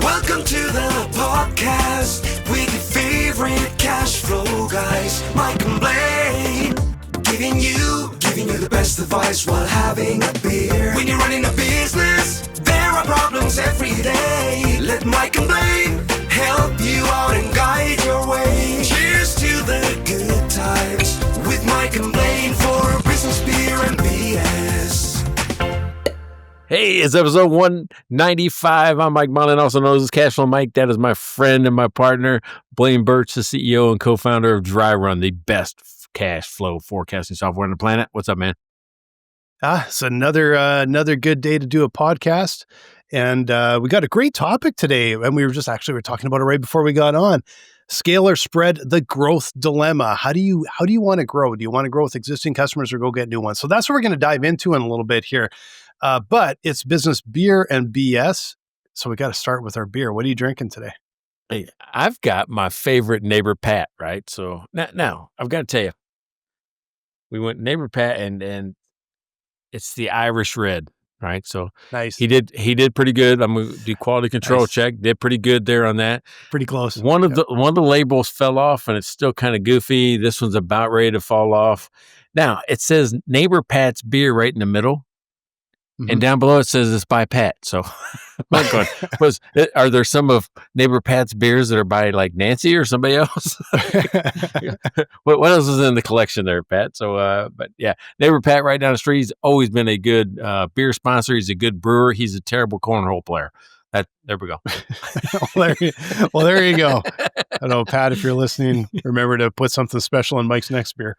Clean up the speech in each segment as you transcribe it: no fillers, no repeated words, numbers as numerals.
Welcome to the podcast with your favorite cash flow guys, Mike and Blaine. Giving you the best advice while having a beer. When you're running a business, there are problems every day. Let Mike and Blaine help you out and guide your way. Cheers to the good times with Mike and Blaine for business, beer, and BS. Hey, it's episode 195. I'm Mike Mullen, also known as Cashflow Mike. That is my friend and my partner, Blaine Birch, the CEO and co-founder of Dry Run, the best cash flow forecasting software on the planet. What's up, man? It's another good day to do a podcast, and we got a great topic today. And we were talking about it right before we got on. Scale or spread, the growth dilemma. How do you want to grow? Do you want to grow with existing customers or go get new ones? So that's what we're going to dive into in a little bit here. But it's business, beer, and BS. So we got to start with our beer. What are you drinking today? Hey, I've got my favorite Neighbor Pat, right? So now I've got to tell you, we went Neighbor Pat, and it's the Irish Red, right? So Nice. he did pretty good. I'm gonna do quality control check. Did pretty good there on that. Pretty close. One of the labels fell off, and it's still kind of goofy. This one's about ready to fall off. Now it says Neighbor Pat's beer right in the middle. And down below it says it's by Pat. So I'm going, are there some of Neighbor Pat's beers that are by like Nancy or somebody else? What else is in the collection there, Pat? So, but yeah, Neighbor Pat right down the street. He's always been a good beer sponsor. He's a good brewer. He's a terrible cornhole player. There we go. There you go. I don't know, Pat, if you're listening, remember to put something special in Mike's next beer.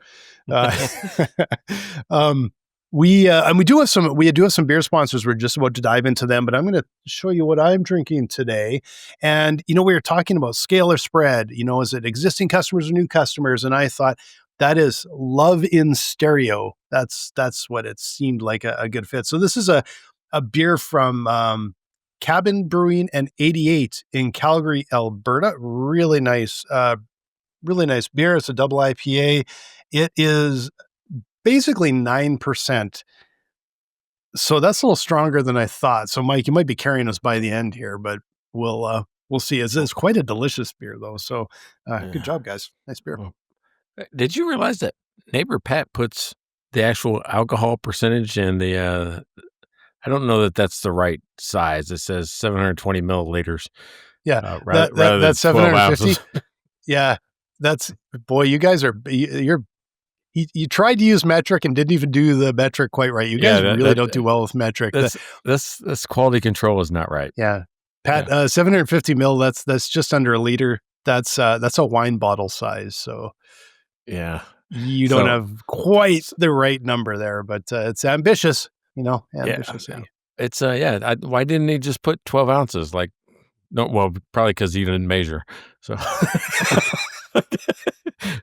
We do have some beer sponsors. We're just about to dive into them, but I'm going to show you what I'm drinking today. And, we were talking about scale or spread, is it existing customers or new customers? And I thought that is love in stereo. That's what it seemed like a good fit. So this is a beer from Cabin Brewing and 88 in Calgary, Alberta. Really nice beer. It's a double IPA. It is basically 9%. So that's a little stronger than I thought. So Mike, you might be carrying us by the end here, but we'll see. It's quite a delicious beer though. So good job, guys. Nice beer. Did you realize that Neighbor Pat puts the actual alcohol percentage in the, I don't know that that's the right size. It says 720 milliliters. Yeah. Rather that's than 750. Yeah. You guys you tried to use metric and didn't even do the metric quite right. You guys don't do well with metric. This quality control is not right. Yeah. Pat, 750 mil, that's just under a liter. That's a wine bottle size. So yeah, you don't have quite the right number there, but it's ambitious, ambitious. Yeah. It's why didn't he just put 12 ounces? Probably because he didn't measure. So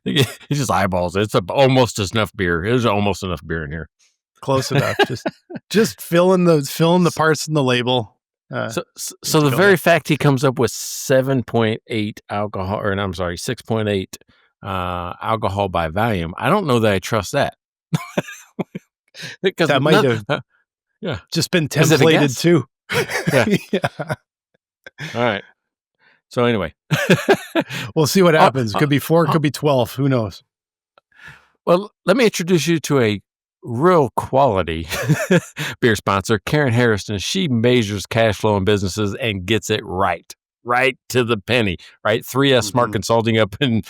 he just eyeballs it. It's almost enough beer. There's almost enough beer in here. Close enough. Just fill in the parts in the label. So the very fact he comes up with 7.8 alcohol, or I'm sorry, 6.8 alcohol by volume, I don't know that I trust that. Because that might have just been templated too. Yeah. All right. So anyway, we'll see what happens. It could be 4, it could be 12. Who knows? Well, let me introduce you to a real quality beer sponsor, Karen Harrison. She measures cash flow in businesses and gets it right to the penny, right? 3S Smart Consulting up in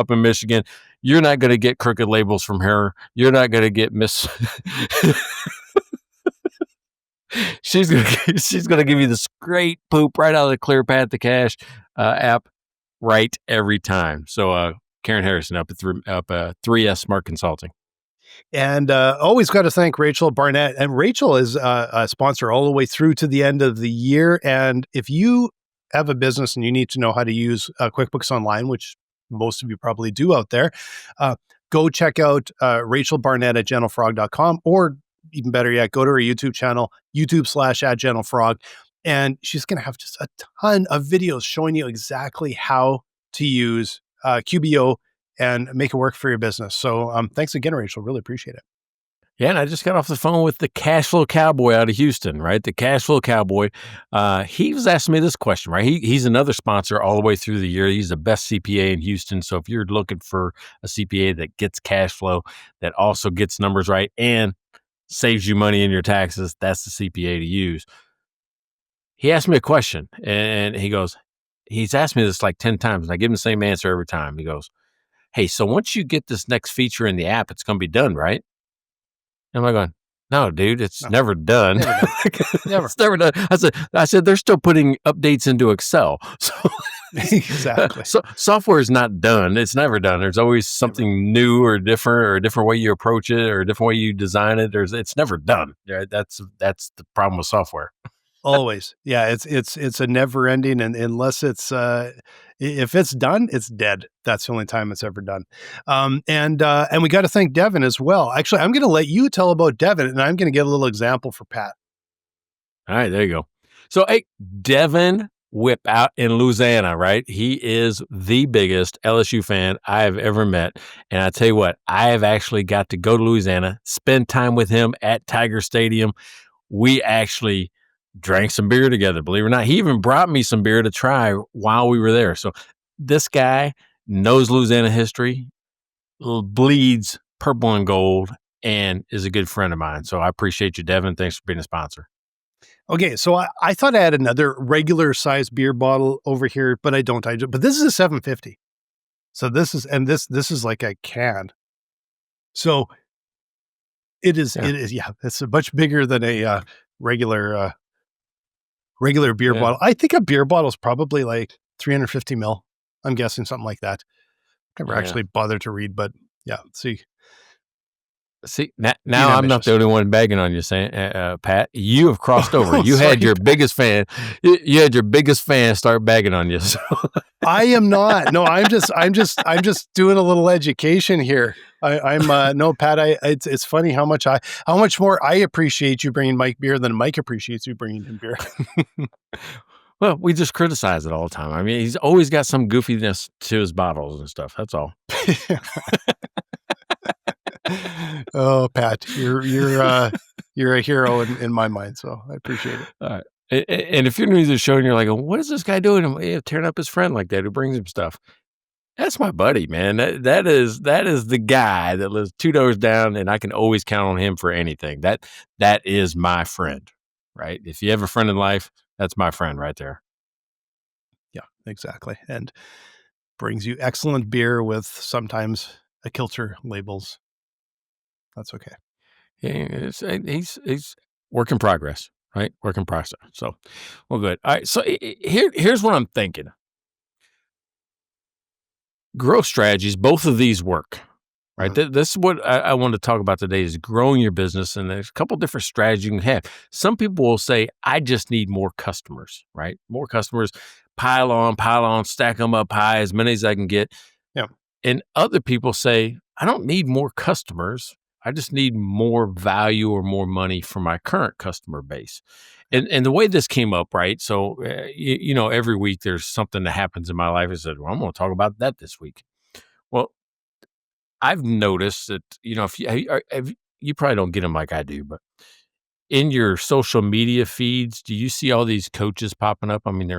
Michigan. You're not going to get crooked labels from her. You're not going to get She's gonna give you this great poop right out of the Clear Path to Cash app right every time. So Karen Harrison up at 3S Smart Consulting. And always got to thank Rachel Barnett. And Rachel is a sponsor all the way through to the end of the year. And if you have a business and you need to know how to use QuickBooks Online, which most of you probably do out there, go check out Rachel Barnett at gentlefrog.com, or even better yet, go to her YouTube channel, YouTube/@gentlefrog. And she's going to have just a ton of videos showing you exactly how to use QBO and make it work for your business. So thanks again, Rachel. Really appreciate it. Yeah, and I just got off the phone with the cash flow cowboy out of Houston, right? The cash flow cowboy. He was asking me this question, right? He's another sponsor all the way through the year. He's the best CPA in Houston. So if you're looking for a CPA that gets cash flow, that also gets numbers right, and saves you money in your taxes, that's the CPA to use. He asked me a question, and he's asked me this like 10 times, and I give him the same answer every time. He goes, "Hey, so once you get this next feature in the app, it's going to be done, right?" And I'm going, "No, dude, it's No, never done. never done. Never. It's never done." I said, they're still putting updates into Excel. So, Exactly. so software is not done. It's never done. There's always something new or a different way you approach it or a different way you design it. It's never done. Right? That's the problem with software. Always. Yeah, it's a never ending, and unless it's if it's done, it's dead. That's the only time it's ever done. And we got to thank Devin as well. Actually, I'm going to let you tell about Devin, and I'm going to get a little example for Pat. All right, there you go. So, hey, Devin Whip out in Louisiana, right? He is the biggest LSU fan I have ever met. And I tell you what, I have actually got to go to Louisiana, spend time with him at Tiger Stadium. We actually drank some beer together, believe it or not. He even brought me some beer to try while we were there. So this guy knows Louisiana history, bleeds purple and gold, and is a good friend of mine. So I appreciate you, Devin. Thanks for being a sponsor. Okay, so I thought I had another regular size beer bottle over here, but I don't. But this is a 750. So this is like a can. So it is. Yeah. It is. Yeah, it's a much bigger than a regular beer Yeah. bottle. I think a beer bottle is probably like 350 mil. I'm guessing something like that. Never Yeah. actually bothered to read, but yeah. See, now I'm not the only one bagging on you, saying, Pat. You have crossed over. Oh, You sorry, had your Pat. biggest fan. You had your biggest fan start bagging on you. So. I am not. No, I'm just doing a little education here. I'm no, Pat. It's funny how much more I appreciate you bringing Mike beer than Mike appreciates you bringing him beer. Well, we just criticize it all the time. I mean, he's always got some goofiness to his bottles and stuff. That's all. Oh, Pat, you're a hero in my mind, so I appreciate it. All right. And if you're new to the show and you're like, what is this guy doing? Tearing up his friend like that who brings him stuff. That's my buddy, man. That is the guy that lives 2 doors down, and I can always count on him for anything. That is my friend, right? If you have a friend in life, that's my friend right there. Yeah, exactly. And brings you excellent beer with sometimes a kilter labels. That's okay. Yeah, he's work in progress, right? Work in process. So, well, good. All right. So here's what I'm thinking. Growth strategies, both of these work, right? This is what I want to talk about today is growing your business. And there's a couple different strategies you can have. Some people will say, I just need more customers, right? More customers, pile on, stack them up high, as many as I can get. Yeah. And other people say, I don't need more customers. I just need more value or more money for my current customer base. And the way this came up, right? So, every week there's something that happens in my life. I said, well, I'm going to talk about that this week. Well, I've noticed that, if you probably don't get them like I do, but in your social media feeds, do you see all these coaches popping up? I mean,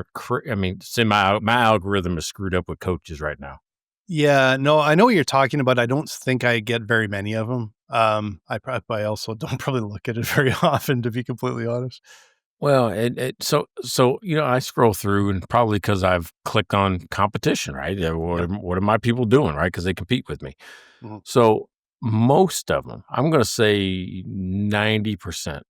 my algorithm is screwed up with coaches right now. Yeah, no, I know what you're talking about. I don't think I get very many of them. I also don't probably look at it very often, to be completely honest. Well, so I scroll through, and probably because I've clicked on competition, right? What are my people doing, right? Because they compete with me. Mhm. So most of them, I'm going to say 90%.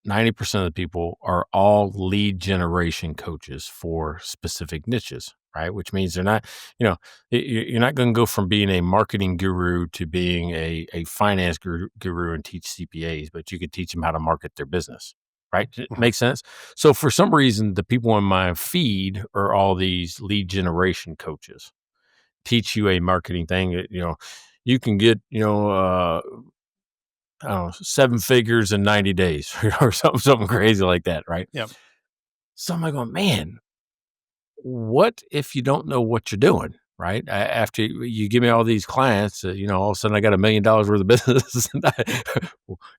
90% of the people are all lead generation coaches for specific niches, right? Which means they're not, you're not going to go from being a marketing guru to being a finance guru and teach CPAs, but you could teach them how to market their business, right? Makes sense. So for some reason, the people in my feed are all these lead generation coaches, teach you a marketing thing that, you can get, I don't know, 7 figures in 90 days or something crazy like that, right? Yep. So I'm like, man, what if you don't know what you're doing? right? After you give me all these clients, all of a sudden I got $1 million worth of business,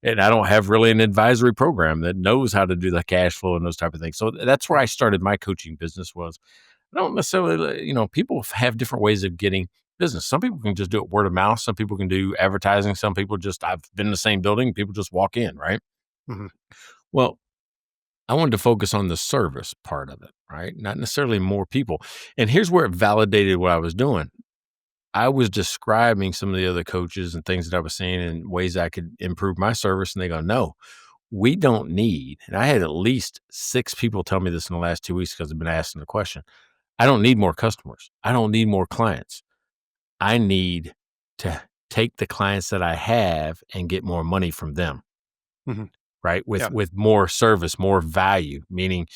and I don't have really an advisory program that knows how to do the cash flow and those type of things. So that's where I started my coaching business. Was I don't necessarily, people have different ways of getting business. Some people can just do it word of mouth. Some people can do advertising. Some people I've been in the same building. People just walk in, right? Mhm. Well, I wanted to focus on the service part of it, right? Not necessarily more people. And here's where it validated what I was doing. I was describing some of the other coaches and things that I was seeing and ways I could improve my service. And they go, no, we don't need, and I had at least 6 people tell me this in the last 2 weeks because I've been asking the question. I don't need more customers. I don't need more clients. I need to take the clients that I have and get more money from them, Mhm. right? Yeah. With more service, more value, meaning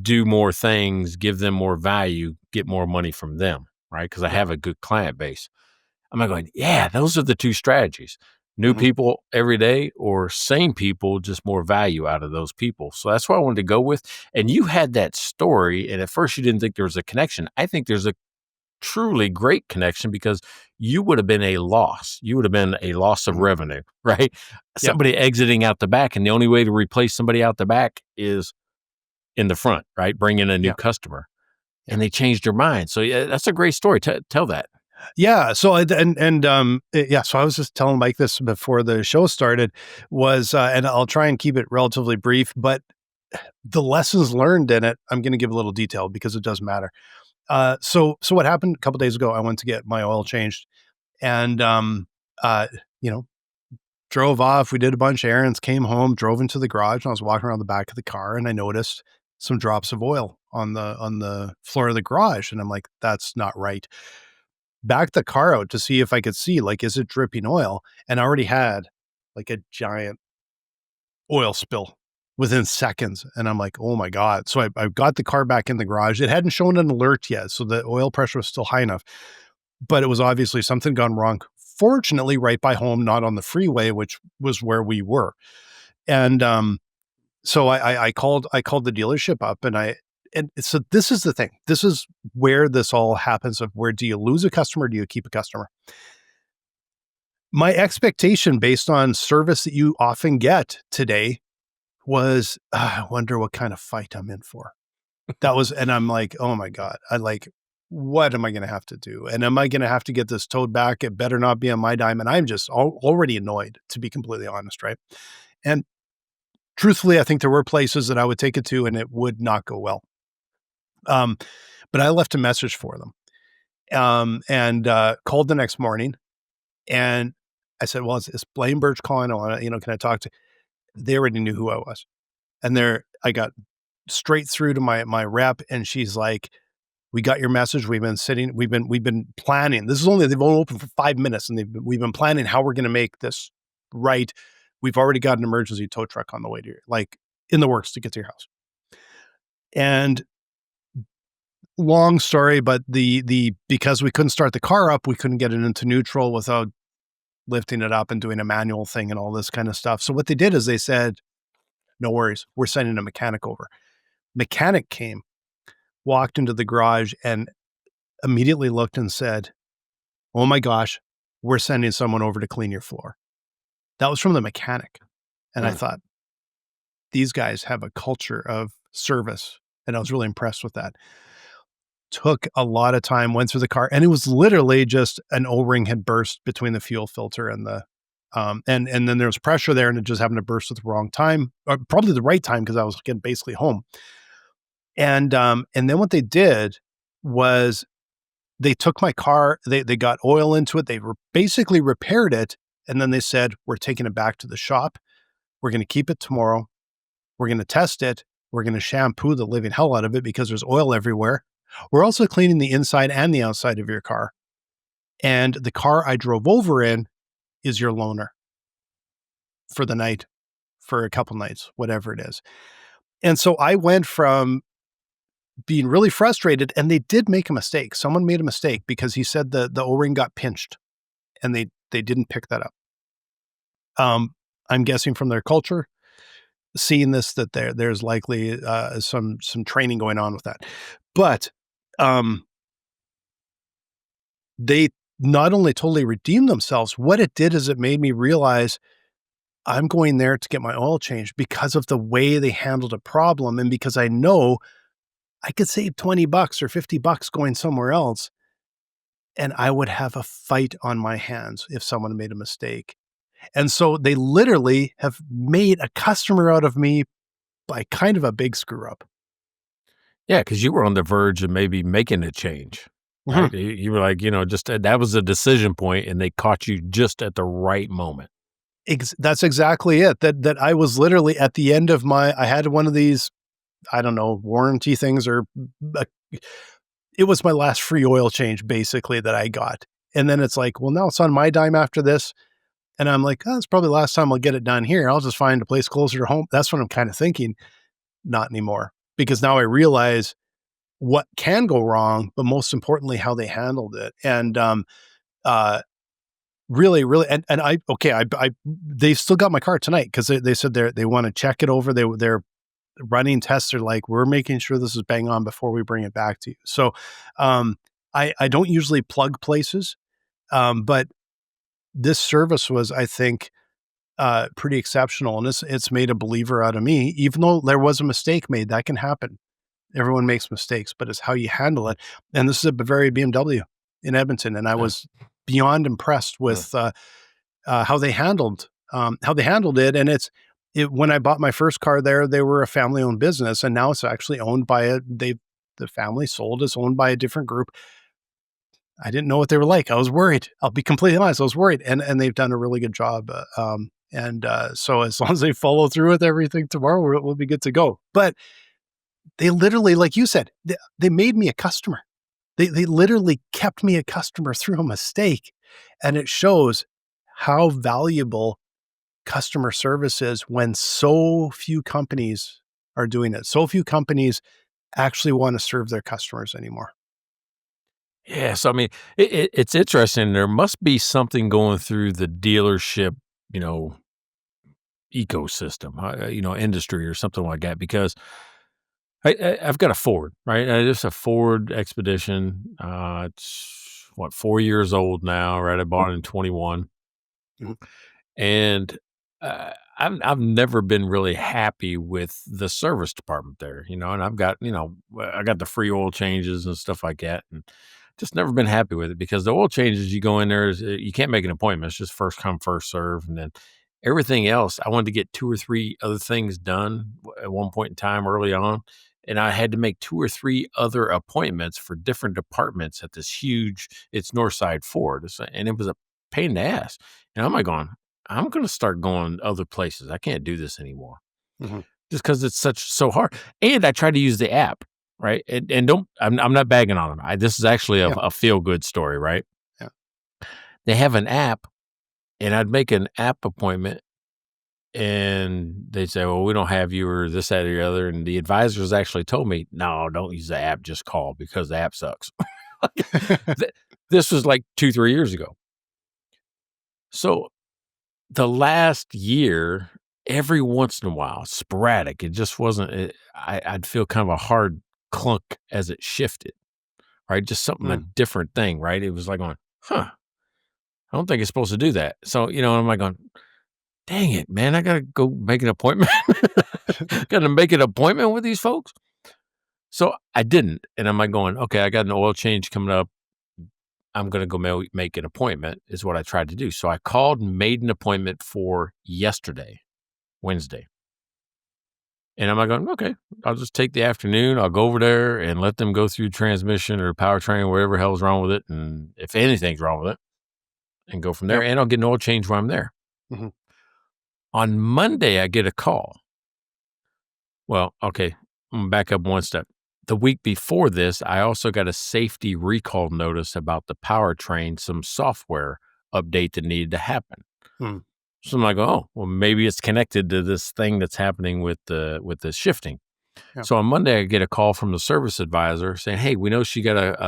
do more things, give them more value, get more money from them, right? Because I Yeah. have a good client base. I'm like going, yeah, those are the 2 strategies. New Mhm. people every day, or same people, just more value out of those people. So that's what I wanted to go with. And you had that story, and at first you didn't think there was a connection. I think there's a truly great connection because you would have been a loss. You would have been a loss of Mhm. revenue, right? Yeah. Somebody exiting out the back, and the only way to replace somebody out the back is in the front, right? Bring in a new Yeah. customer. Yeah. And they changed their mind. So yeah, that's a great story. Tell that. Yeah. So yeah. So I was just telling Mike this before the show started and I'll try and keep it relatively brief, but the lessons learned in it, I'm going to give a little detail because it does matter. So what happened a couple days ago? I went to get my oil changed, and uh, you know, drove off. We did a bunch of errands, came home, drove into the garage, and I was walking around the back of the car, and I noticed some drops of oil on the floor of the garage, and I'm like, that's not right. Backed the car out to see if I could see, like, is it dripping oil? And I already had like a giant oil spill within seconds. And I'm like, oh my God. So I got the car back in the garage. It hadn't shown an alert yet. So the oil pressure was still high enough, but it was obviously something gone wrong. Fortunately, right by home, not on the freeway, which was where we were. And so I called the dealership up, and so this is the thing. This is where this all happens of where do you lose a customer? Do you keep a customer? My expectation based on service that you often get today was, I wonder what kind of fight I'm in for. And I'm like, oh my God, what am I going to have to do? And am I going to have to get this towed back? It better not be on my dime. And I'm just already annoyed, to be completely honest. Right. And truthfully, I think there were places that I would take it to and it would not go well. Um, but I left a message for them, and called the next morning, and I said, well, it's Blaine Birch calling. I want to, can I talk to, they already knew who I was. And I got straight through to my rep, and she's like, "We got your message. We've been planning. They've only opened for 5 minutes, and we've been planning how we're going to make this right. We've already got an emergency tow truck on the way to in the works to get to your house." And long story, but because we couldn't start the car up, we couldn't get it into neutral without lifting it up and doing a manual thing and all this kind of stuff. So what they did is they said, "No worries, we're sending a mechanic over." Mechanic came, walked into the garage, and immediately looked and said, "Oh my gosh, we're sending someone over to clean your floor." That was from the mechanic. And I Mm. thought, these guys have a culture of service. And I was really impressed with that. Took a lot of time, went through the car, and it was literally just an O-ring had burst between the fuel filter and and then there was pressure there, and it just happened to burst at the wrong time, or probably the right time because I was getting basically home. And then what they did was they took my car, they got oil into it, they basically repaired it, and then they said, "We're taking it back to the shop. We're going to keep it tomorrow. We're going to test it. We're going to shampoo the living hell out of it because there's oil everywhere. We're also cleaning the inside and the outside of your car. And the car I drove over in is your loaner for the night, for a couple nights, whatever it is." And so I went from being really frustrated, and they did make a mistake. Someone made a mistake because he said the O-ring got pinched, and they didn't pick that up. I'm guessing from their culture, seeing this, that there's likely some training going on with that. But they not only totally redeemed themselves, what it did is it made me realize I'm going there to get my oil changed because of the way they handled a problem and because I know I could save $20 or $50 going somewhere else, and I would have a fight on my hands if someone made a mistake. And so they literally have made a customer out of me by kind of a big screw up. Yeah, because you were on the verge of maybe making a change, Mhm. right? You were like, just that was a decision point, and they caught you just at the right moment. That's exactly it. That I was literally at the end of I had one of these, I don't know, warranty things or uh, it was my last free oil change basically that I got. And then it's like, well, now it's on my dime after this. And I'm like, oh, it's probably the last time I'll get it done here. I'll just find a place closer to home. That's what I'm kind of thinking. Not anymore. Because now I realize what can go wrong, but most importantly, how they handled it. And uh really, really, and they've still got my car tonight because they said they want to check it over. They're running tests. Are like, we're making sure this is bang on before we bring it back to you. So, I don't usually plug places, but this service was, I think, pretty exceptional, and it's made a believer out of me. Even though there was a mistake made, that can happen. Everyone makes mistakes, but it's how you handle it. And this is a Bavaria BMW in Edmonton, and I Yeah. was beyond impressed with how they handled it. And when I bought my first car there, they were a family owned business, and now it's actually owned by the family sold. It's owned by a different group. I didn't know what they were like. I was worried. I'll be completely honest. I was worried, and they've done a really good job. So as long as they follow through with everything tomorrow, we'll be good to go. But they literally, like you said, they made me a customer. They literally kept me a customer through a mistake, and it shows how valuable customer service is when so few companies are doing it. So few companies actually want to serve their customers anymore. Yeah, so I mean, it's interesting. There must be something going through the dealership, you know, ecosystem, industry or something like that. Because I've got a Ford, right? Just a Ford Expedition. It's what 4 years old now, right? I bought it in 21, Mhm. and I've never been really happy with the service department there, and I've got I got the free oil changes and stuff like that, and just never been happy with it because the oil changes you go in there you can't make an appointment. It's just first come first serve, and then everything else I wanted to get two or three other things done at one point in time early on, and I had to make two or three other appointments for different departments at this huge. It's Northside Ford, and it was a pain in the ass. And I'm like going, I'm going to start going other places. I can't do this anymore Mhm. just because it's so hard. And I tried to use the app, right? And don't, I'm not bagging on them. This is actually Yeah. a feel good story, right? Yeah. They have an app, and I'd make an app appointment, and they'd say, well, we don't have you or this, that, or the other. And the advisors actually told me, no, don't use the app, just call because the app sucks. This was like 2, 3 years ago. So the last year, every once in a while, sporadic, it just wasn't I'd feel kind of a hard clunk as it shifted, right? Just something a Mm. different thing, right? It was like going, "Huh, I don't think it's supposed to do that." So, I'm like going, "Dang it, man, I gotta go make an appointment. Gotta make an appointment with these folks." So, I didn't, and I'm like going, "Okay, I got an oil change coming up. I'm gonna go make an appointment," is what I tried to do. So, I called and made an appointment for yesterday, Wednesday. And I'm like going, okay, I'll just take the afternoon. I'll go over there and let them go through transmission or powertrain, whatever hell's wrong with it. And if anything's wrong with it, and go from there. Yep. And I'll get an oil change while I'm there. Mhm. On Monday, I get a call. Well, okay, I'm gonna back up one step. The week before this, I also got a safety recall notice about the powertrain, some software update that needed to happen. Mm. So I'm like, oh, well, maybe it's connected to this thing that's happening with the shifting. Yeah. So on Monday, I get a call from the service advisor saying, "Hey, we know she got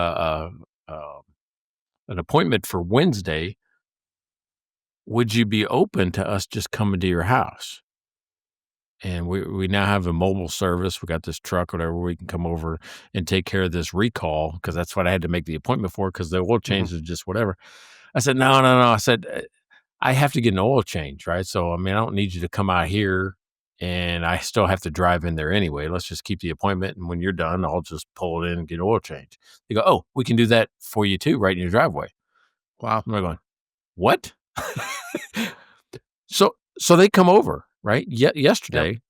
an appointment for Wednesday. Would you be open to us just coming to your house?" And we now have a mobile service. We got this truck, whatever, we can come over and take care of this recall because that's what I had to make the appointment for because the oil change is just whatever. I said, no, no, no. I said, I have to get an oil change, right? So, I mean, I don't need you to come out here and I still have to drive in there anyway. Let's just keep the appointment. And when you're done, I'll just pull it in and get oil change. They go, oh, we can do that for you too, right in your driveway. Wow. I'm going, what? So they come over, right? Yesterday,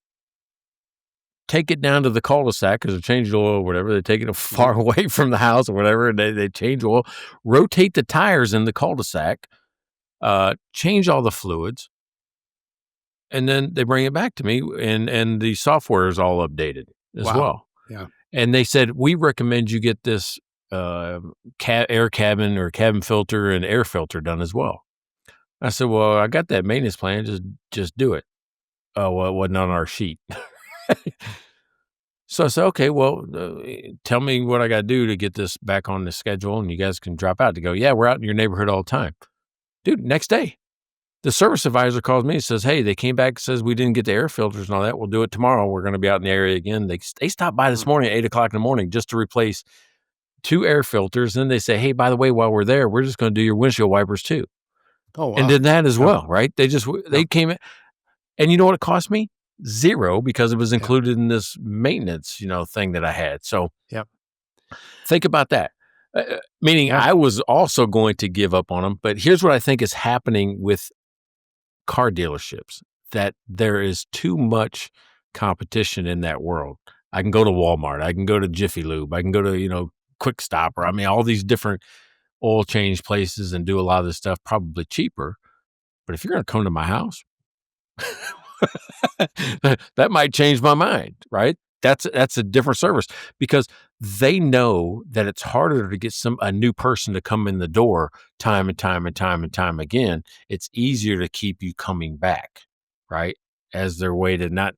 take it down to the cul-de-sac because they changed oil or whatever. They take it far away from the house or whatever, and they change oil, rotate the tires in the cul-de-sac, change all the fluids, and then they bring it back to me, and the software is all updated as well. Yeah. And they said, we recommend you get this air cabin or cabin filter and air filter done as well. I said, well, I got that maintenance plan. Just do it. Oh, well, it wasn't on our sheet. So I said, okay, well, tell me what I got to do to get this back on the schedule and you guys can drop out. To go, yeah, we're out in your neighborhood all the time. Dude, next day, the service advisor calls me and says, hey, they came back and says we didn't get the air filters and all that. We'll do it tomorrow. We're going to be out in the area again. They stopped by this morning at 8 o'clock in the morning just to replace 2 air filters. Then they say, hey, by the way, while we're there, we're just going to do your windshield wipers too. Oh, wow. And did that as well, right? They came in. And you know what it cost me? $0 because it was included in this maintenance, thing that I had. So think about that. Meaning I was also going to give up on them. But here's what I think is happening with car dealerships, that there is too much competition in that world. I can go to Walmart. I can go to Jiffy Lube. I can go to, Quick Stop, or all these different oil change places and do a lot of this stuff probably cheaper. But if you're going to come to my house, that might change my mind, right? That's a different service because they know that it's harder to get a new person to come in the door time and time and time and time again. It's easier to keep you coming back, right? As their way to not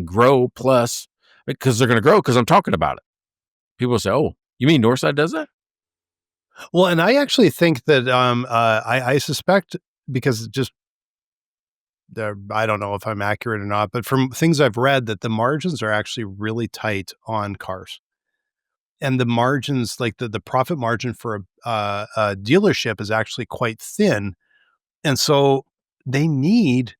grow, plus because they're going to grow because I'm talking about it. People say, oh, you mean Northside does that? Well, and I actually think that I suspect, because I don't know if I'm accurate or not, but from things I've read, that the margins are actually really tight on cars. And the margins, like the profit margin for a dealership, is actually quite thin. And so they need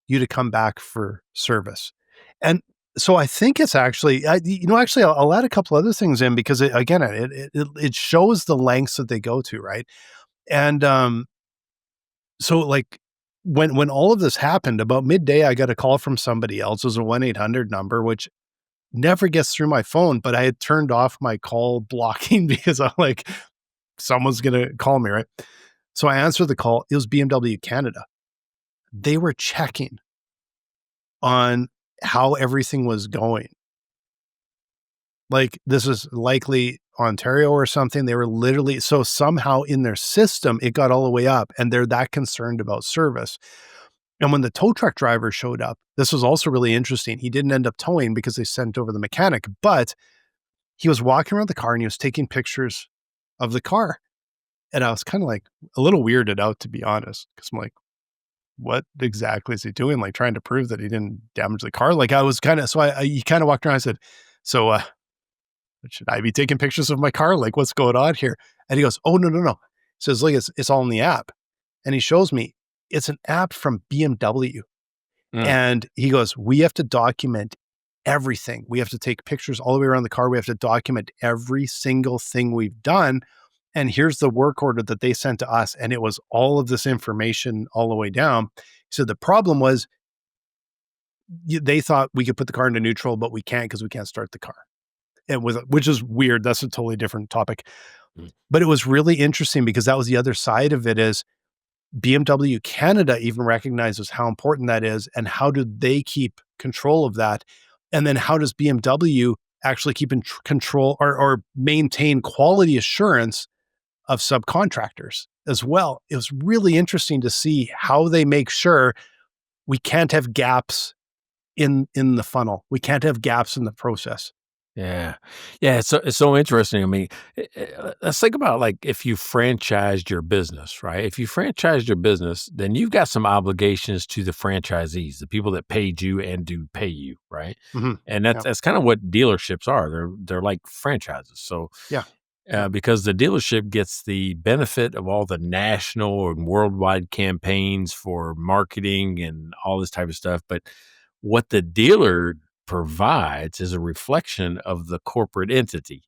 you to come back for service. And so I think it's actually, I'll add a couple other things in because it shows the lengths that they go to, right? And so like when all of this happened, about midday, I got a call from somebody else. It was a 1-800 number, which never gets through my phone, but I had turned off my call blocking because I'm like, someone's going to call me, right? So I answered the call. It was BMW Canada. They were checking on how everything was going. Like, this is likely Ontario or something. They were literally, so somehow in their system, it got all the way up and they're that concerned about service. And when the tow truck driver showed up, this was also really interesting. He didn't end up towing because they sent over the mechanic, but he was walking around the car and he was taking pictures of the car. And I was kind of like a little weirded out, to be honest, because I'm like, what exactly is he doing? Like, trying to prove that he didn't damage the car. Like, I was kind of, so he kind of walked around. I said, so, should I be taking pictures of my car? Like, what's going on here? And he goes, oh, no. He says, look, it's all in the app. And he shows me, it's an app from BMW. And he goes, we have to document everything. We have to take pictures all the way around the car. We have to document every single thing we've done. And here's the work order that they sent to us. And it was all of this information all the way down. So the problem was they thought we could put the car into neutral, but we can't because we can't start the car. Which is weird. That's a totally different topic. But it was really interesting because that was the other side of it, is BMW Canada even recognizes how important that is, and how do they keep control of that? And then how does BMW actually keep in control or maintain quality assurance of subcontractors as well? It was really interesting to see how they make sure we can't have gaps in the funnel. We can't have gaps in the process. Yeah. Yeah, it's so interesting. I mean, let's think about, like, if you franchised your business, right? If you franchised your business, then you've got some obligations to the franchisees, the people that paid you and do pay you, right? Hmm. And Yeah. that's kind of what dealerships are. They're like franchises. So, Yeah. Yeah. because the dealership gets the benefit of all the national and worldwide campaigns for marketing and all this type of stuff, but what the dealer provides is a reflection of the corporate entity,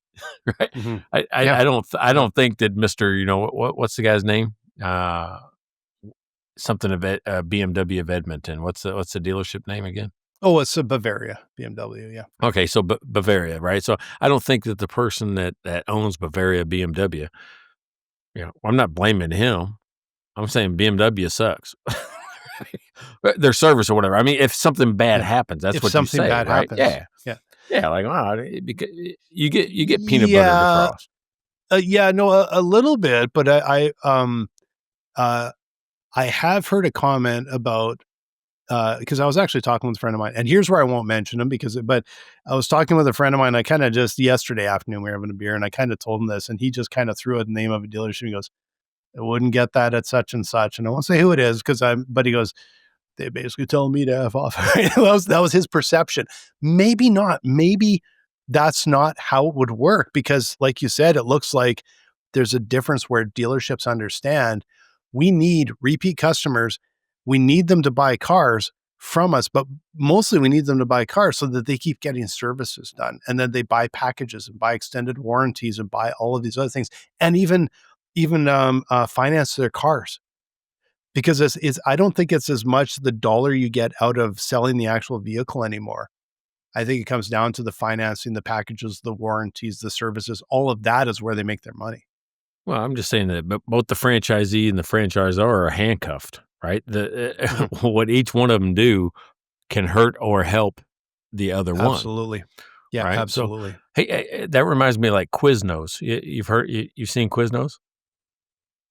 right? Hmm. I, I, Yeah. I don't I Yeah. don't think that Mister, what's the guy's name? Uh, something of BMW of Edmonton. What's the dealership name again? Oh, it's a Bavaria BMW. Yeah. Okay, so Bavaria, right? So I don't think that the person that owns Bavaria BMW, I'm not blaming him. I'm saying BMW sucks. Their service or whatever. I mean, if something bad Yeah. happens, that's If what you something say, bad right? happens. Yeah. Yeah. Yeah, like, wow, because you get peanut buttered Yeah. across. Yeah. No, a little bit, but uh, I have heard a comment about, because I was actually talking with a friend of mine, and here's where I won't mention him but I was talking with a friend of mine. I kind of just yesterday afternoon we were having a beer, and I kind of told him this, and he just kind of threw out the name of a dealership. He goes, "I wouldn't get that at such and such," and I won't say who it is but he goes, "They basically telling me to f off." That was his perception. Maybe not. Maybe that's not how it would work because, like you said, it looks like there's a difference where dealerships understand we need repeat customers. We need them to buy cars from us, but mostly we need them to buy cars so that they keep getting services done. And then they buy packages and buy extended warranties and buy all of these other things and even finance their cars because I don't think it's as much the dollar you get out of selling the actual vehicle anymore. I think it comes down to the financing, the packages, the warranties, the services. All of that is where they make their money. Well, I'm just saying that both the franchisee and the franchisor are handcuffed, right? Mhm. What each one of them do can hurt or help the other one, Absolutely. Yeah, right? So, absolutely. hey, that reminds me of, like, Quiznos. You've seen Quiznos?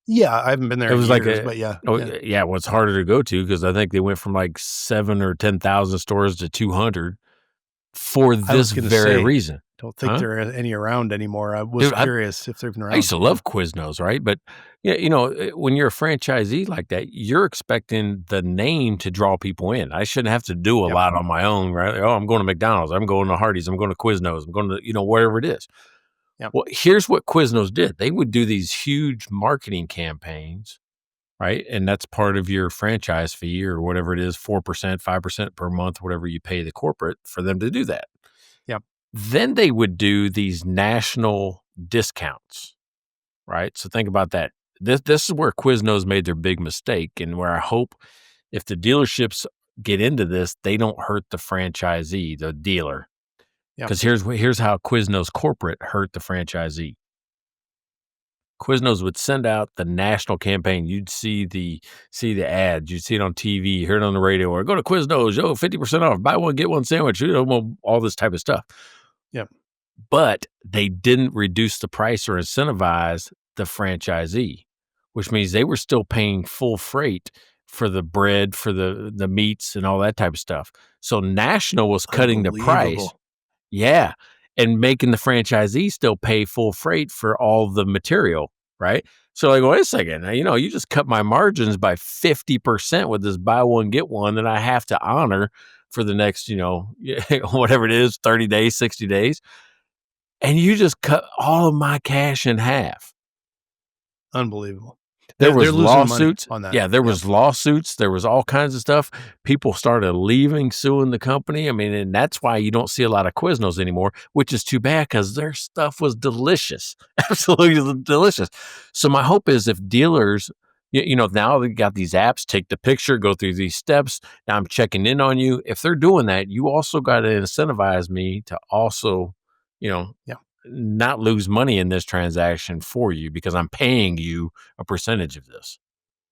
Yeah, I haven't been there It in was like years, a but yeah, oh, yeah. yeah, well, it's harder to go to because I think they went from, like, 7 or 10,000 stores to 200 for I was this gonna very say, reason. don't think Huh? there are any around anymore. I was Dude, curious if they're even I used around. to Yeah. love Quiznos, right? But, yeah, when you're a franchisee like that, you're expecting the name to draw people in. I shouldn't have to do a Yep. lot on my own, right? Oh, I'm going to McDonald's, I'm going to Hardee's, I'm going to Quiznos, I'm going to, wherever it is. Yep. Well, here's what Quiznos did. They would do these huge marketing campaigns, right? And that's part of your franchise fee or whatever it is, 4%, 5% per month, whatever you pay the corporate for them to do that. Yep. Then they would do these national discounts, right? So think about that. This is where Quiznos made their big mistake, and where I hope if the dealerships get into this, they don't hurt the franchisee, the dealer. Yep. Because here's how Quiznos corporate hurt the franchisee. Quiznos would send out the national campaign. You'd see the ads, you'd see it on TV, hear it on the radio, or go to Quiznos, 50% off, buy one get one sandwich, all this type of stuff. Yep. But they didn't reduce the price or incentivize the franchisee, which means they were still paying full freight for the bread, for the meats and all that type of stuff. So national was cutting the price. Unbelievable. Yeah, and making the franchisee still pay full freight for all the material, right? So like, wait a second, now, you just cut my margins by 50% with this buy one, get one that I have to honor for the next, whatever it is, 30 days, 60 days. And you just cut all of my cash in half. Unbelievable. There They're was losing money lawsuits. on that. Yeah, there Yep. was lawsuits. There was all kinds of stuff. People started leaving, suing the company. I mean, and that's why you don't see a lot of Quiznos anymore, which is too bad because their stuff was delicious, absolutely delicious. So my hope is if dealers, now they've got these apps, take the picture, go through these steps. Now I'm checking in on you. If they're doing that, you also got to incentivize me to also, you know, Yeah. not lose money in this transaction for you because I'm paying you a percentage of this.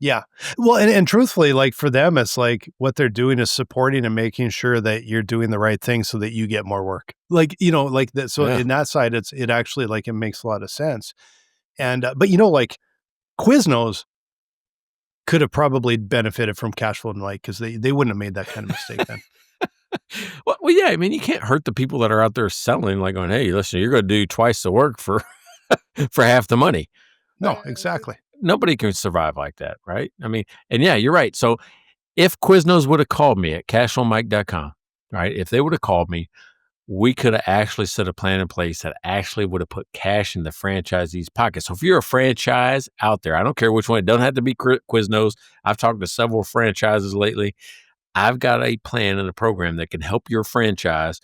Yeah. Well, and truthfully, like for them, it's like what they're doing is supporting and making sure that you're doing the right thing so that you get more work. Like, like that. So Yeah. in that side, it actually like it makes a lot of sense. And, but like Quiznos could have probably benefited from cash flow and like, cause they wouldn't have made that kind of mistake then. Well, yeah. I mean, you can't hurt the people that are out there selling, like going, "Hey, listen, you're going to do twice the work for for half the money." No, exactly. Nobody can survive like that, right? I mean, and yeah, you're right. So if Quiznos would have called me at cashonmike.com, right? If they would have called me, we could have actually set a plan in place that actually would have put cash in the franchisee's pocket. So if you're a franchise out there, I don't care which one, it doesn't have to be Quiznos. I've talked to several franchises lately. I've got a plan and a program that can help your franchise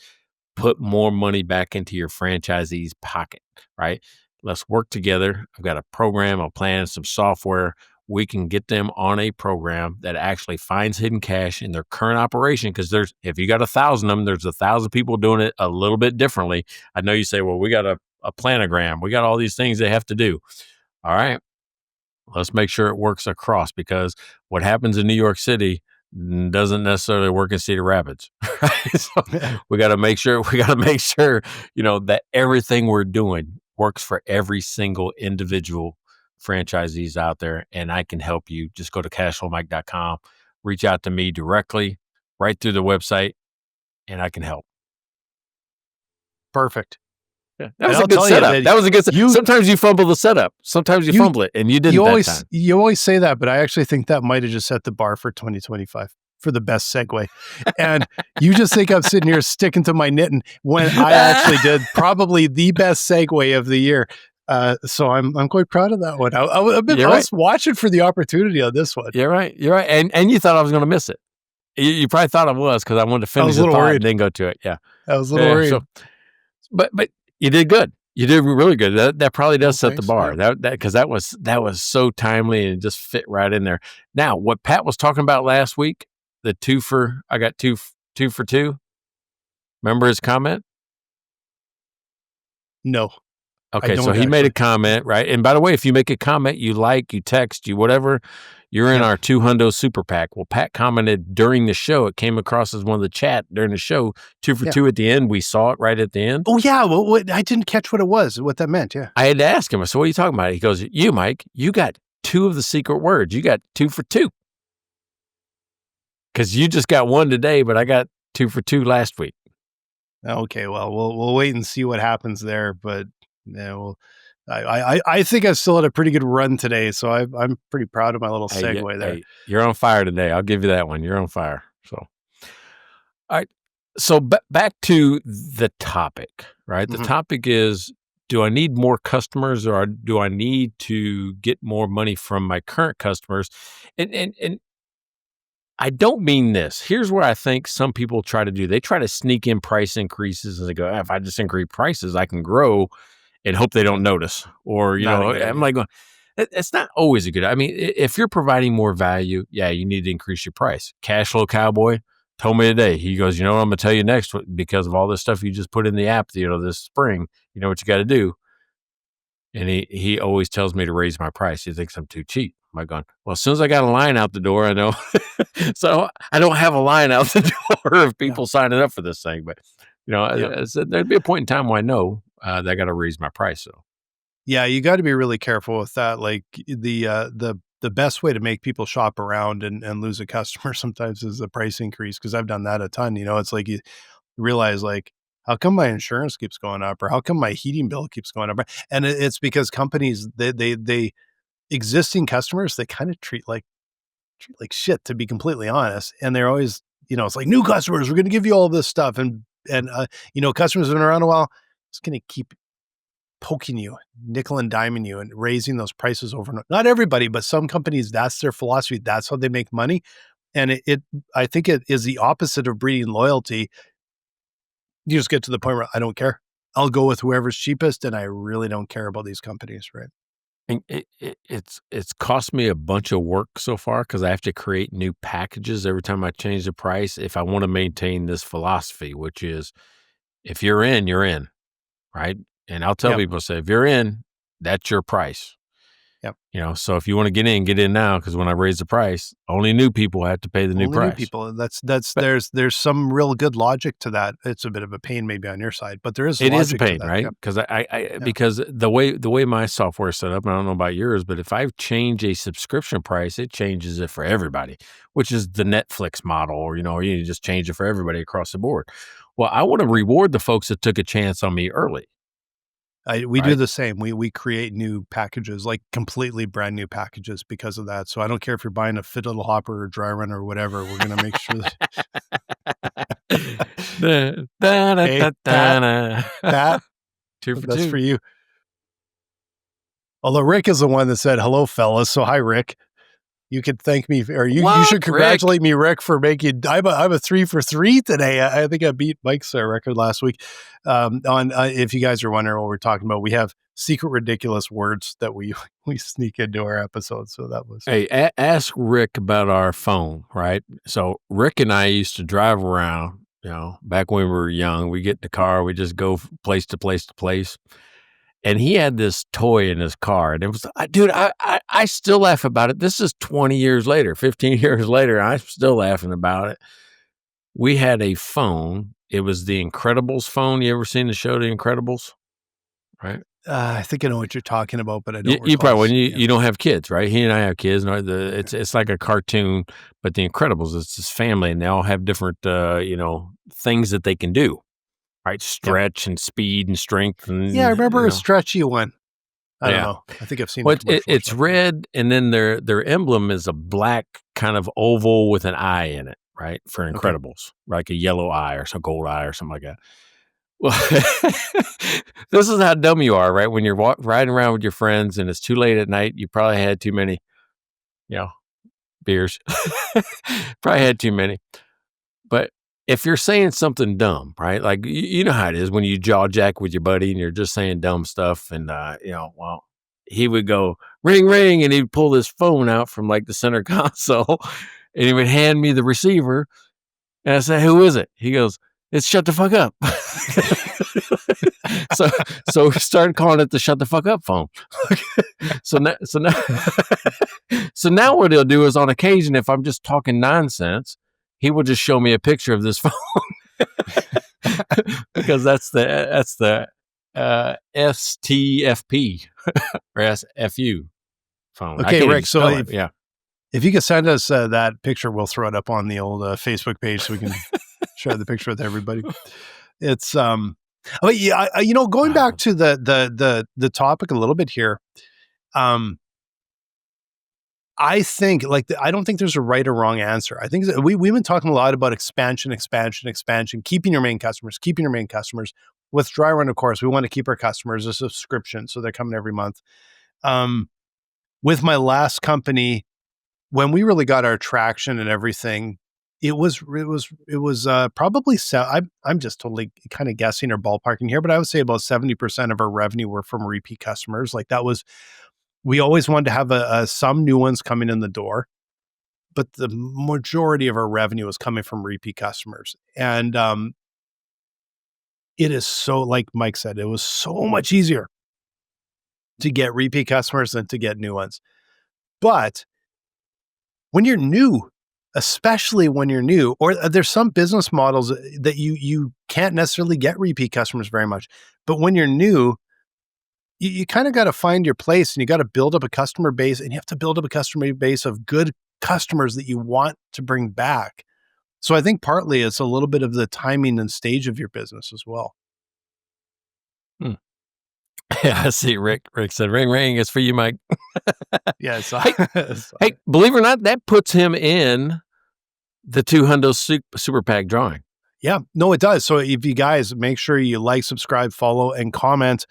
put more money back into your franchisee's pocket, right? Let's work together. I've got a program, a plan, some software. We can get them on a program that actually finds hidden cash in their current operation. Because if you got 1,000 of them, there's 1,000 people doing it a little bit differently. I know you say, well, we got a planogram. We got all these things they have to do. All right. Let's make sure it works across, because what happens in New York City doesn't necessarily work in Cedar Rapids. Right? So we got to make sure, that everything we're doing works for every single individual franchisees out there. And I can help you. Just go to cashflowmike.com, reach out to me directly right through the website, and I can help. Perfect. Yeah, that was a good setup. That was a good setup. Sometimes you fumble the setup. Sometimes you fumble it, and you didn't that time. You always say that, but I actually think that might have just set the bar for 2025 for the best segue. And you just think I'm sitting here sticking to my knitting when I actually did probably the best segue of the year. So I'm quite proud of that one. I was watching for the opportunity on this one. You're right. And you thought I was going to miss it. You probably thought I was, because I wanted to finish the thought and then go to it. Yeah. I was a little worried. But you did good. You did really good. That probably does set the bar. Yeah. Because that was so timely and just fit right in there. Now, what Pat was talking about last week, the I got two for two. Remember his comment? No. Okay, so he made a comment, right? And by the way, if you make a comment, you text, whatever, you're in our 2 Hundo Super PAC. Well, Pat commented during the show. It came across as one of the chat during the show. 2 for 2 at the end. We saw it right at the end. Oh, yeah. Well, I didn't catch what that meant. Yeah. I had to ask him. I said, what are you talking about? He goes, Mike, you got 2 of the secret words. You got 2 for 2. Because you just got 1 today, but I got 2 for 2 last week. Okay, well, we'll wait and see what happens there. But yeah, well, I think I still had a pretty good run today, so I'm pretty proud of my little segue there. Hey, you're on fire today. I'll give you that one. You're on fire. So, all right. So back to the topic, right? The topic is, do I need more customers, or do I need to get more money from my current customers? And I don't mean this. Here's where I think some people try to do. They try to sneak in price increases, and they go, if I just increase prices, I can grow, and hope they don't notice. Or, I'm like, it's not always a good. I mean, if you're providing more value, yeah, you need to increase your price. Cashflow Cowboy told me today, he goes, what I'm going to tell you next, because of all this stuff you just put in the app, this spring, what you got to do. And he always tells me to raise my price. He thinks I'm too cheap. I'm going, well, as soon as I got a line out the door, I know. So I don't have a line out the door of people signing up for this thing. But, there'd be a point in time where I know that I got to raise my price. So, yeah, you got to be really careful with that. Like the best way to make people shop around and lose a customer sometimes is a price increase, because I've done that a ton. It's like you realize, like, how come my insurance keeps going up, or how come my heating bill keeps going up? And it's because companies, they existing customers, they kind of treat like shit, to be completely honest. And they're always, it's like, new customers, we're going to give you all this stuff. And customers have been around a while, it's going to keep poking you, nickel and diming you, and raising those prices over and over. Not everybody, but some companies, that's their philosophy. That's how they make money. And I think it is the opposite of breeding loyalty. You just get to the point where I don't care. I'll go with whoever's cheapest, and I really don't care about these companies, right? And it's cost me a bunch of work so far, because I have to create new packages every time I change the price, if I want to maintain this philosophy, which is, if you're in, right? And I'll tell people, say, if you're in, that's your price. Yep. So if you want to get in now, because when I raise the price, only new people have to pay the new Only price. new people. There's some real good logic to that. It's a bit of a pain maybe on your side, but there is It logic is a pain, to that. right? Yep. Because because the way my software is set up, and I don't know about yours, but if I change a subscription price, it changes it for everybody, which is the Netflix model, or you just change it for everybody across the board. Well, I want to reward the folks that took a chance on me early. We do Right? the same. We create new packages, like completely brand new packages because of that. So I don't care if you're buying a Fiddle Hopper or Dry Run or whatever. We're going to make sure that Hey, Pat, Two for that's two. for you. Although Rick is the one that said, hello, fellas. So hi, Rick. You could thank me, or you should What, congratulate me, Rick, for making. I'm a 3 for 3 today. I think I beat Mike's record last week. If you guys are wondering what we're talking about, we have secret ridiculous words that we sneak into our episodes. So that was. Hey, ask Rick about our phone, right? So Rick and I used to drive around, back when we were young. We get in the car, we just go place to place to place. And he had this toy in his car, and it was, dude, I still laugh about it. This is 20 years later, 15 years later. I'm still laughing about it. We had a phone. It was the Incredibles phone. You ever seen the show, The Incredibles? Right? I think I know what you're talking about, but I don't. You probably, when Yeah. you don't have kids, right? He and I have kids. And it's like a cartoon, but The Incredibles, it's this family, and they all have different, things that they can do. Right, stretch and speed and strength. And, Yeah, I remember a stretchy one. I don't Yeah. know. I think I've seen Well, the commercials. it's red, and then their emblem is a black kind of oval with an eye in it, right? For Incredibles, like a yellow eye or some gold eye or something like that. Well, this is how dumb you are, right? When you're riding around with your friends and it's too late at night, you probably had too many, beers. Probably had too many. But if you're saying something dumb, right? Like, you know how it is when you jaw jack with your buddy and you're just saying dumb stuff. And, well, he would go ring, ring, and he'd pull this phone out from like the center console and he would hand me the receiver. And I said, who is it? He goes, it's Shut the Fuck Up. So we started calling it the Shut the Fuck Up phone. So now what he'll do is, on occasion, if I'm just talking nonsense, he will just show me a picture of this phone because that's the STFP or SFU phone. Okay, Rick. So if you could send us that picture, we'll throw it up on the old Facebook page so we can share the picture with everybody. It's going back to the topic a little bit here. I think I don't think there's a right or wrong answer. I think we've been talking a lot about expansion, keeping your main customers. With Dry Run, of course, we want to keep our customers a subscription, so they're coming every month. With my last company, when we really got our traction and everything, it was probably I'm just totally kind of guessing or ballparking here, but I would say about 70% of our revenue were from repeat customers. Like that was. We always wanted to have some new ones coming in the door, but the majority of our revenue was coming from repeat customers. And it is so, like Mike said, it was so much easier to get repeat customers than to get new ones. But when you're new, especially when you're new, or there's some business models that you can't necessarily get repeat customers very much. But when you're new, you kind of got to find your place, and you got to build up a customer base, and you have to build up a customer base of good customers that you want to bring back. So I think partly it's a little bit of the timing and stage of your business as well. Yeah, I see. Rick said, ring, ring. It's for you, Mike. Yeah. Hey, believe it or not, that puts him in the 200 Super Pack drawing. Yeah, no, it does. So if you guys make sure you like, subscribe, follow, and comment,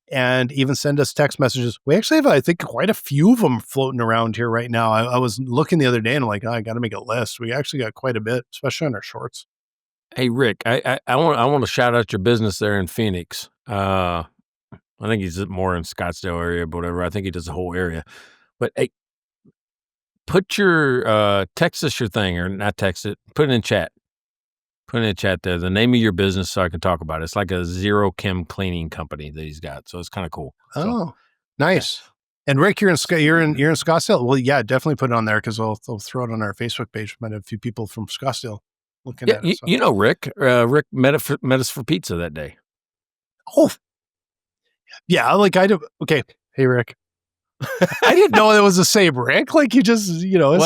and even send us text messages. We actually have, I think, quite a few of them floating around here right now. I was looking the other day and I'm like, I got to make a list. We actually got quite a bit, especially on our shorts. Hey, Rick, I want to shout out your business there in Phoenix. I think he's more in Scottsdale area, but whatever. I think he does the whole area. But hey, put your text us your thing, or not text it. Put it in chat. Put it in chat there. The name of your business, so I can talk about it. It's like a zero chem cleaning company that he's got, so it's kind of cool. Oh, nice. And Rick, you're in Scottsdale. Well, yeah, definitely put it on there because they'll throw it on our Facebook page. Might have a few people from Scottsdale looking Yeah, at it. So. you know Rick. Rick met us for pizza that day. Oh, yeah. Like I do. Okay, hey Rick. I didn't know it was the same Rick. Like you just, Well,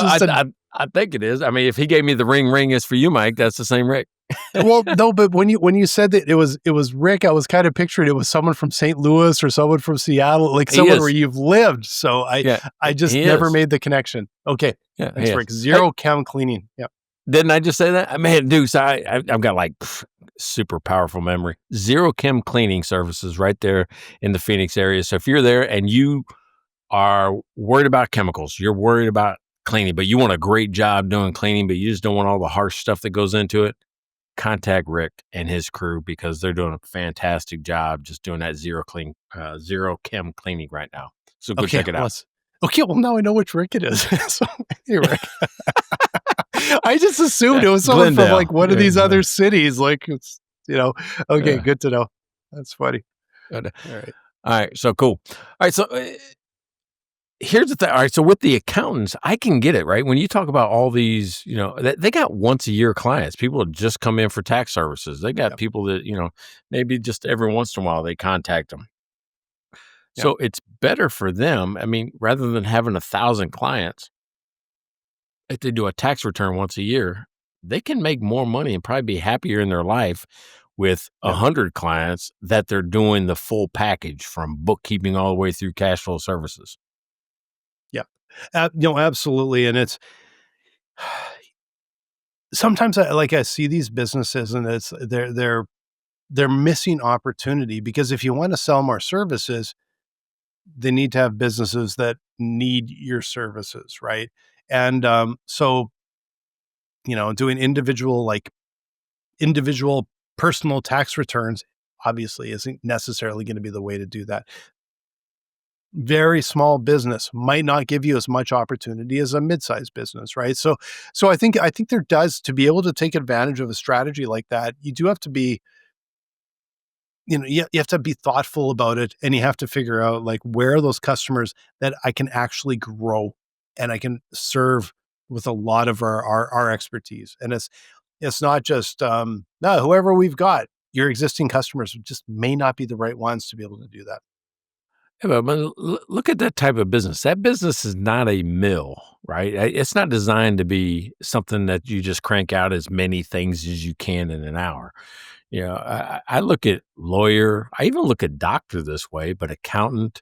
I think it is. I mean, if he gave me the ring is for you, Mike. That's the same Rick. Well, no, but when you said that it was Rick, I was kind of picturing it was someone from St. Louis or someone from Seattle, like someone where you've lived. So I just never made the connection. Okay, yeah, thanks, Rick. Zero chem cleaning. Yeah. Didn't I just say that? I mean, dude, so I've got like super powerful memory. Zero Chem Cleaning Services right there in the Phoenix area. So if you're there and you are worried about chemicals, you're worried about cleaning, but you want a great job doing cleaning, but you just don't want all the harsh stuff that goes into it, contact Rick and his crew because they're doing a fantastic job just doing that zero chem cleaning right now. So go check it out. Okay, well now I know which Rick it is. So, hey, Rick. I just assumed it was someone from like one of these other cities. Like it's, okay, good to know. That's funny. All right. So cool. All right. So here's the thing. All right. So with the accountants, I can get it, right? When you talk about all these, they got once a year clients, people that just come in for tax services. They got people that, maybe just every once in a while they contact them. So it's better for them. I mean, rather than having 1,000 clients, if they do a tax return once a year, they can make more money and probably be happier in their life with 100 clients that they're doing the full package from bookkeeping all the way through cash flow services. Yeah, absolutely. And it's sometimes I see these businesses and it's they're missing opportunity because if you want to sell more services, they need to have businesses that need your services, right? And so, doing individual personal tax returns obviously isn't necessarily going to be the way to do that. Very small business might not give you as much opportunity as a mid-sized business, right? So I think there does, to be able to take advantage of a strategy like that, you do have to be, you have to be thoughtful about it, and you have to figure out like where are those customers that I can actually grow and I can serve with a lot of our expertise. And it's not just no, whoever we've got, your existing customers just may not be the right ones to be able to do that. Yeah, but look at that type of business. That business is not a mill, right? It's not designed to be something that you just crank out as many things as you can in an hour. I look at lawyer, I even look at doctor this way, but accountant,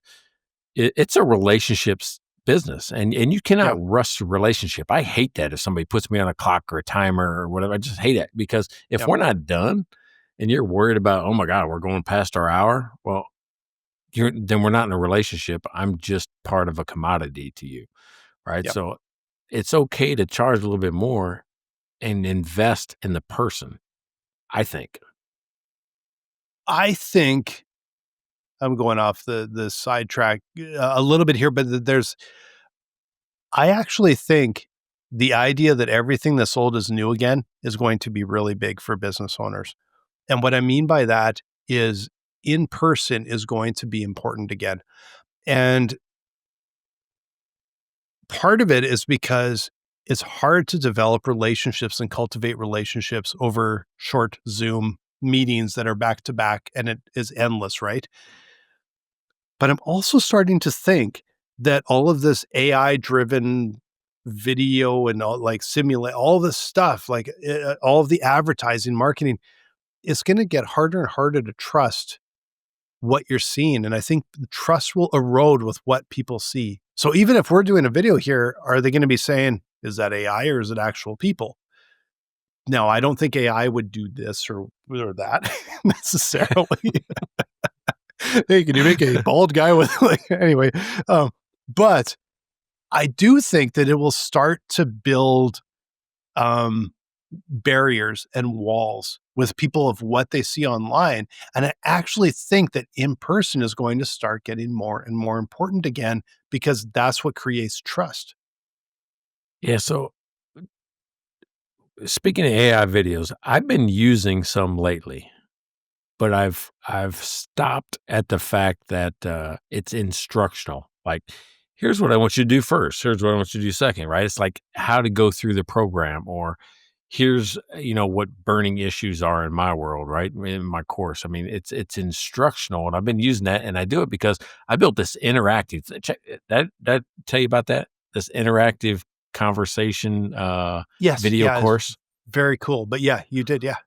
it's a relationships business, and you cannot rush a relationship. I hate that if somebody puts me on a clock or a timer or whatever. I just hate it because if we're not done and you're worried about, oh my God, we're going past our hour, well, then we're not in a relationship. I'm just part of a commodity to you, right? Yep. So it's okay to charge a little bit more and invest in the person, I think. I think I'm going off the sidetrack a little bit here, but I actually think the idea that everything that's sold is new again is going to be really big for business owners. And what I mean by that is in person is going to be important again. And part of it is because it's hard to develop relationships and cultivate relationships over short Zoom meetings that are back to back, and it is endless, right? But I'm also starting to think that all of this AI driven video and all, like simulate all this stuff, like all of the advertising marketing, is going to get harder and harder to trust what you're seeing. And I think the trust will erode with what people see. So even if we're doing a video here, are they going to be saying, is that AI or is it actual people? No, I don't think AI would do this or that necessarily. Hey, can you make a bald guy with anyway? But I do think that it will start to build barriers and walls with people of what they see online. And I actually think that in person is going to start getting more and more important again, because that's what creates trust. Yeah. So speaking of AI videos, I've been using some lately, but I've stopped at the fact that it's instructional. Like, here's what I want you to do first. Here's what I want you to do second, right? It's like how to go through the program, or here's, what burning issues are in my world, right? In my course. I mean, it's instructional, and I've been using that, and I do it because I built this interactive that tell you about that? This interactive conversation Yes. video Yeah. It's course. very cool. But yeah, you did. Yeah.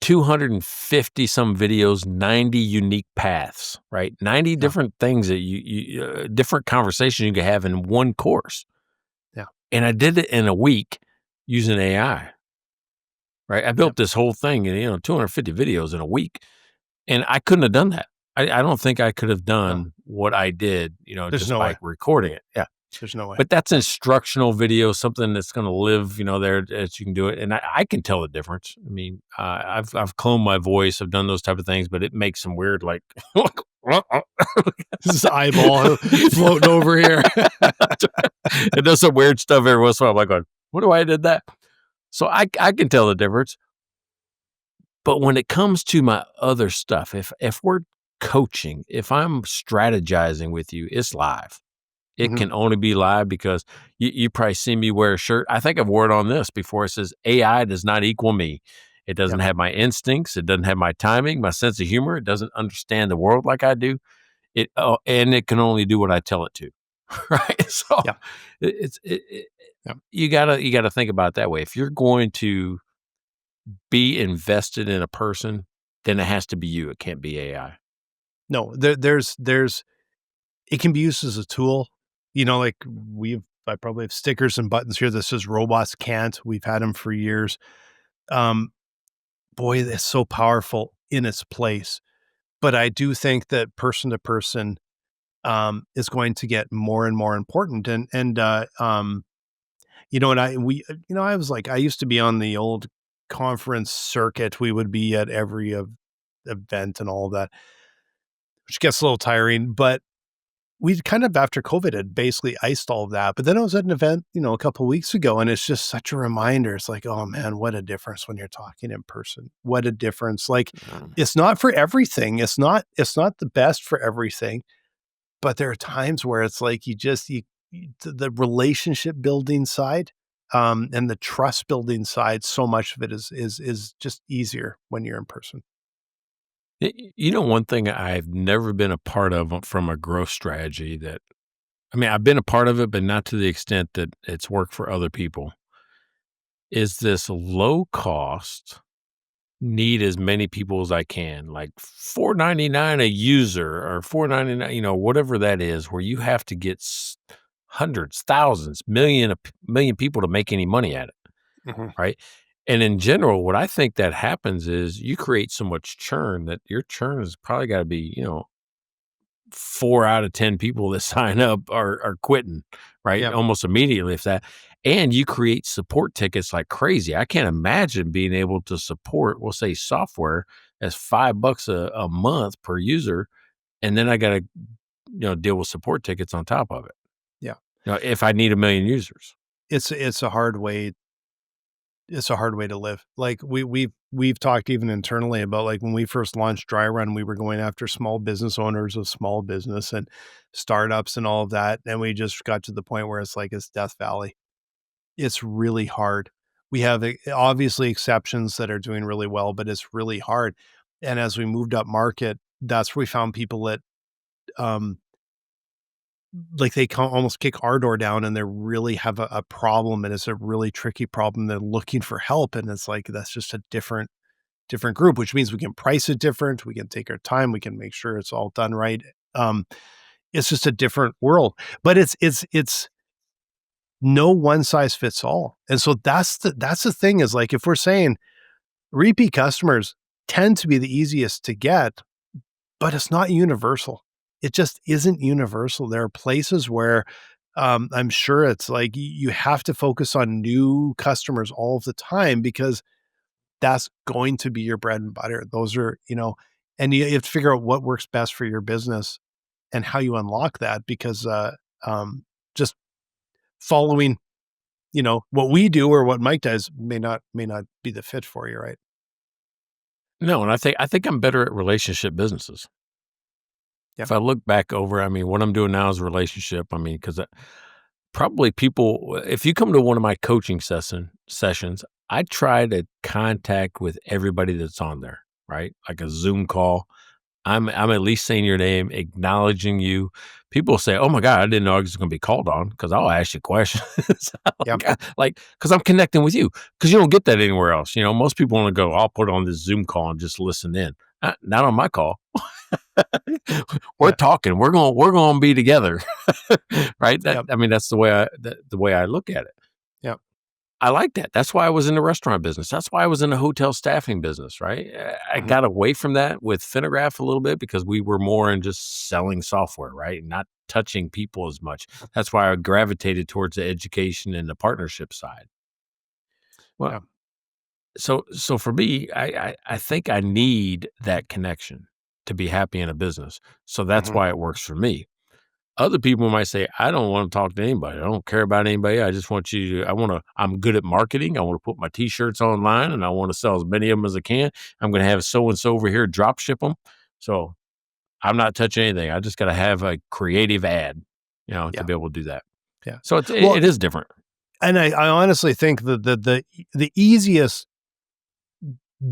250 some videos, 90 unique paths, right? 90 Yeah. different things that different conversations you can have in one course. Yeah. And I did it in a week using AI, right? I built Yep. this whole thing in, 250 videos in a week, and I couldn't have done that. I don't think I could have No, done what I did, there's just no by way. recording it. Yeah. There's no way. But that's instructional video, something that's going to live, there that you can do it, and I can tell the difference. I mean, I've cloned my voice, I've done those type of things, but it makes some weird like, This eyeball floating over here. it does some weird stuff every once in a while. I'm like, going, what do I did that? So I can tell the difference. But when it comes to my other stuff, if we're coaching, if I'm strategizing with you, it's live. It Mhm. can only be live because you probably see me wear a shirt. I think I've worn on this before. It says AI does not equal me. It doesn't Yep. have my instincts. It doesn't have my timing, my sense of humor. It doesn't understand the world like I do. And it can only do what I tell it to. Right. So Yep. it's Yep. you gotta think about it that way. If you're going to be invested in a person, then it has to be you. It can't be AI. No, there's it can be used as a tool. Like I probably have stickers and buttons here that says robots can't. We've had them for years. Um, Boy, it's so powerful in its place. But I do think that person to person is going to get more and more important. And I was like, I used to be on the old conference circuit. We would be at every event and all of that, which gets a little tiring. But we kind of after COVID had basically iced all of that. But then I was at an event, a couple of weeks ago, and it's just such a reminder. It's like, oh man, what a difference when you're talking in person. What a difference. Like Um, it's not for everything. It's not the best for everything. But there are times where it's like the relationship building side, and the trust building side, so much of it is just easier when you're in person. One thing I've never been a part of from a growth strategy that, I mean, I've been a part of it, but not to the extent that it's worked for other people, is this low cost, need as many people as I can, like $4.99 a user or $4.99, whatever that is, where you have to get hundreds, thousands, million people to make any money at it, Mhm. right? And in general, what I think that happens is you create so much churn that your churn has probably got to be, 4 out of 10 people that sign up are quitting, right? Yep. Almost immediately, if that. And you create support tickets like crazy. I can't imagine being able to support, we'll say, software that's $5 a month per user, and then I got to, deal with support tickets on top of it. Yeah. If I need 1 million users. It's a hard way it's a hard way to live. Like we've talked even internally about like when we first launched Dry Run, we were going after small business owners of small business and startups and all of that. And we just got to the point where it's like it's Death Valley. It's really hard. We have obviously exceptions that are doing really well, but it's really hard. And as we moved up market, that's where we found people that um like they almost kick our door down and they really have a problem and it's a really tricky problem. They're looking for help. And it's like that's just a different group, which means we can price it different. We can take our time. We can make sure it's all done right. Um, it's just a different world. But it's no one size fits all. And so that's the thing is like if we're saying repeat customers tend to be the easiest to get, but it's not universal. It just isn't universal. There are places where I'm sure it's like you have to focus on new customers all of the time because that's going to be your bread and butter. Those are, and you have to figure out what works best for your business and how you unlock that because just following, what we do or what Mike does may not be the fit for you, right? No, and I think I'm better at relationship businesses. Yeah. If I look back over, I mean, what I'm doing now is a relationship. I mean, because probably people, if you come to one of my coaching sessions, I try to contact with everybody that's on there, right? Like a Zoom call. I'm at least saying your name, acknowledging you. People say, "Oh my God, I didn't know I was going to be called on," because I'll ask you questions, Yep. like because I'm connecting with you because you don't get that anywhere else. Most people want to go, "I'll put on this Zoom call and just listen in." Not on my call. We're Yeah. talking. We're going to be together, right? Yep. I mean, that's the way I look at it. Yep. I like that. That's why I was in the restaurant business. That's why I was in the hotel staffing business, right? I Mhm. got away from that with Finagraph a little bit because we were more in just selling software, right? Not touching people as much. That's why I gravitated towards the education and the partnership side. Well, Yeah. so for me, I think I need that connection to be happy in a business. So that's Mhm. why it works for me. Other people might say, I don't want to talk to anybody. I don't care about anybody. I just want you to, I'm good at marketing. I want to put my t-shirts online and I want to sell as many of them as I can. I'm going to have so-and-so over here drop ship them. So I'm not touching anything. I just got to have a creative ad, to Yeah. be able to do that. Yeah. So it, Well, it is different. and I honestly think that the easiest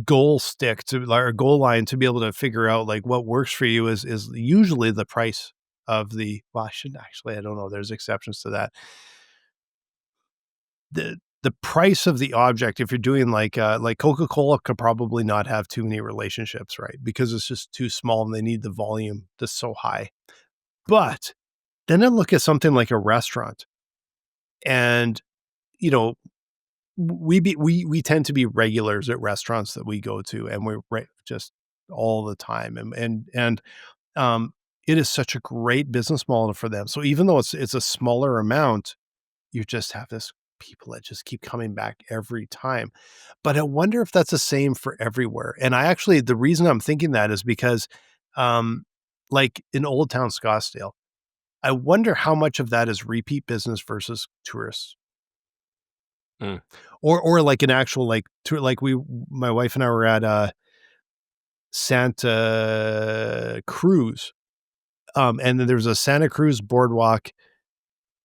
goal stick to or goal line to be able to figure out like what works for you is usually the price of the well, I shouldn't actually, I don't know. There's exceptions to that. The price of the object, if you're doing like Coca-Cola could probably not have too many relationships, right? Because it's just too small and they need the volume that's so high. But then I look at something like a restaurant and you know, we tend to be regulars at restaurants that we go to, and we're just all the time, and um, it is such a great business model for them. So even though it's a smaller amount, you just have this people that just keep coming back every time. But I wonder if that's the same for everywhere. And I actually the reason I'm thinking that is because, um, like in Old Town Scottsdale, I wonder how much of that is repeat business versus tourists. Mm. Or like an actual like tour like my wife and I were at, Santa Cruz, and then there was a Santa Cruz boardwalk.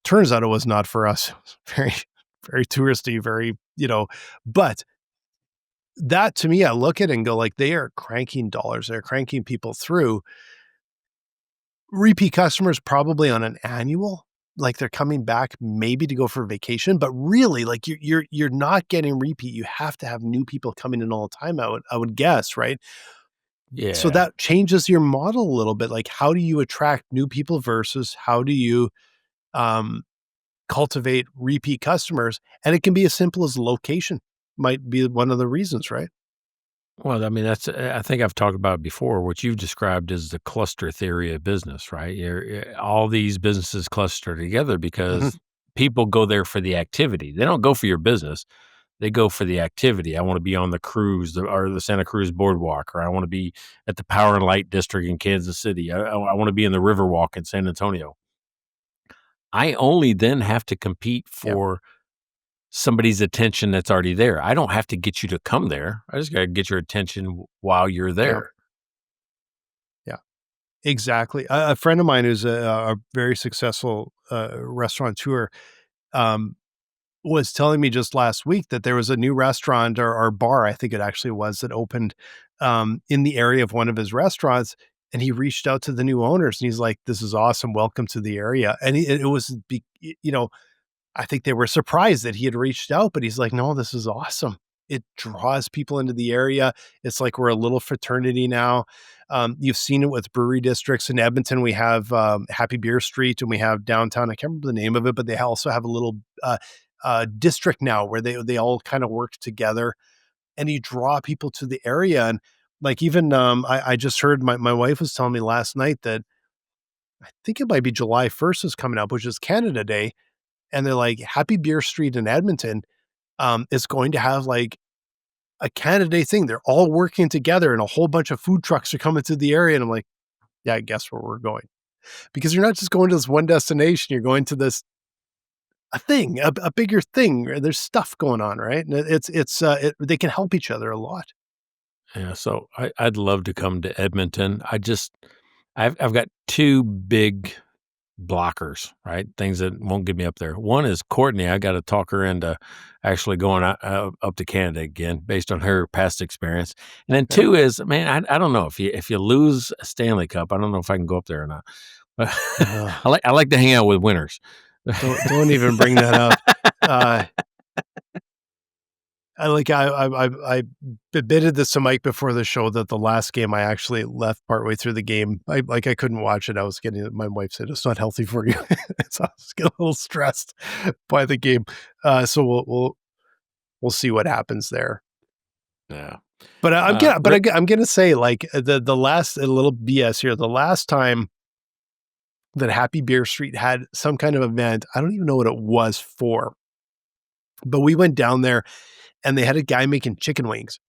Turns out it was not for us. It was very, very touristy, very, but that to me, I look at it and go like, they are cranking dollars. They're cranking people through. Repeat customers probably on an annual, like they're coming back maybe to go for vacation, but really like you're not getting repeat. You have to have new people coming in all the time, I would guess, right? So Yeah. that changes your model a little bit. Like how do you attract new people versus how do you um cultivate repeat customers? And it can be as simple as location might be one of the reasons, right? Well, I mean, I think I've talked about it before. What you've described is the cluster theory of business, right? All these businesses cluster together Mhm. because people go there for the activity. They don't go for your business. They go for the activity. I want to be on the cruise or the Santa Cruz Boardwalk, or I want to be at the Power and Light District in Kansas City. I want to be in the Riverwalk in San Antonio. I only then have to compete Yep. for somebody's attention that's already there. I don't have to get you to come there. I just got to get your attention while you're Yeah. there. Yeah. Exactly. A friend of mine who's a very successful restaurateur um, was telling me just last week that there was a new restaurant or bar, I think it actually was, that opened in the area of one of his restaurants. And he reached out to the new owners and he's like, "This is awesome. Welcome to the area." And it was, I think they were surprised that he had reached out, but he's like, "No, this is awesome. It draws people into the area. It's like we're a little fraternity now." You've seen it with brewery districts in Edmonton. We have Happy Beer Street, and we have downtown. I can't remember the name of it, but they also have a little district now where they all kind of work together, and you draw people to the area. And like even I just heard my wife was telling me last night that I think it might be July 1st is coming up, which is Canada Day, and they're like Happy Beer Street in Edmonton is going to have like a Canada Day thing. They're all working together and a whole bunch of food trucks are coming to the area. And I'm like, yeah, I guess where we're going. Because you're not just going to this one destination, you're going to this a thing, a bigger thing. There's stuff going on, right? And they can help each other a lot. Yeah. So I'd love to come to Edmonton. I've got two big blockers, right? Things that won't get me up there. One is Courtney. I got to talk her into actually going up to Canada again based on her past experience. And then two is, man, I don't know if you lose a Stanley Cup, I don't know if I can go up there or not. But I like to hang out with winners. Don't even bring that up. I admitted this to Mike before the show that the last game I actually left partway through the game. I couldn't watch it. I was getting, my wife said it's not healthy for you. So I was getting a little stressed by the game. So we'll see what happens there. Yeah. But I'm gonna say, like, the last, a little BS here, the last time that Happy Beer Street had some kind of event, I don't even know what it was for, but we went down there and they had a guy making chicken wings.